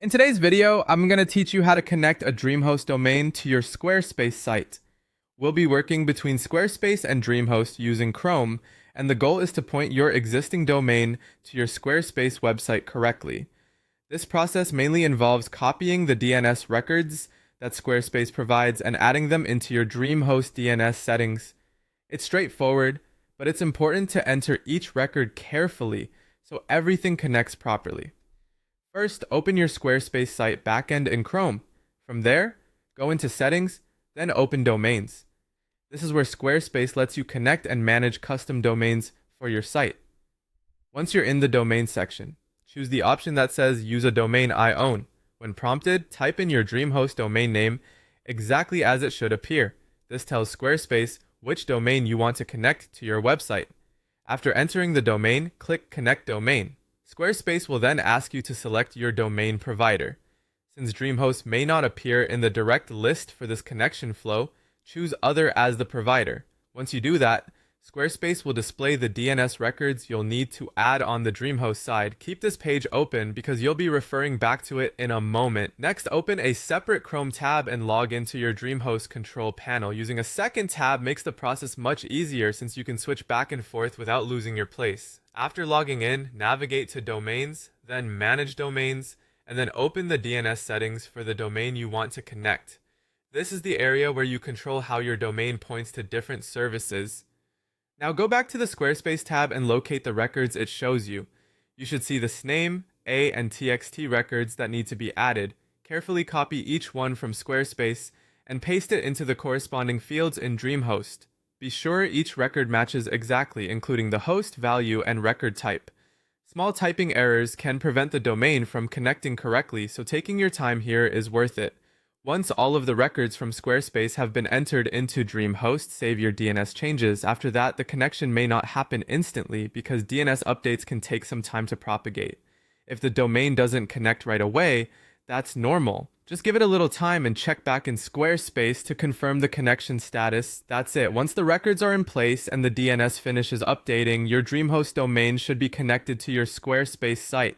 In today's video, I'm going to teach you how to connect a DreamHost domain to your Squarespace site. We'll be working between Squarespace and DreamHost using Chrome, and the goal is to point your existing domain to your Squarespace website correctly. This process mainly involves copying the DNS records that Squarespace provides and adding them into your DreamHost DNS settings. It's straightforward, but it's important to enter each record carefully so everything connects properly. First, open your Squarespace site backend in Chrome. From there, go into Settings, then open Domains. This is where Squarespace lets you connect and manage custom domains for your site. Once you're in the Domain section, choose the option that says Use a domain I own. When prompted, type in your DreamHost domain name exactly as it should appear. This tells Squarespace which domain you want to connect to your website. After entering the domain, click Connect Domain. Squarespace will then ask you to select your domain provider. Since DreamHost may not appear in the direct list for this connection flow, choose Other as the provider. Once you do that, Squarespace will display the DNS records you'll need to add on the DreamHost side. Keep this page open because you'll be referring back to it in a moment. Next, open a separate Chrome tab and log into your DreamHost control panel. Using a second tab makes the process much easier since you can switch back and forth without losing your place. After logging in, navigate to Domains, then Manage Domains, and then open the DNS settings for the domain you want to connect. This is the area where you control how your domain points to different services. Now go back to the Squarespace tab and locate the records it shows you. You should see the CNAME, A, and TXT records that need to be added. Carefully copy each one from Squarespace and paste it into the corresponding fields in DreamHost. Be sure each record matches exactly, including the host, value, and record type. Small typing errors can prevent the domain from connecting correctly, so taking your time here is worth it. Once all of the records from Squarespace have been entered into DreamHost, save your DNS changes. After that, the connection may not happen instantly because DNS updates can take some time to propagate. If the domain doesn't connect right away, that's normal. Just give it a little time and check back in Squarespace to confirm the connection status. That's it. Once the records are in place and the DNS finishes updating, your DreamHost domain should be connected to your Squarespace site.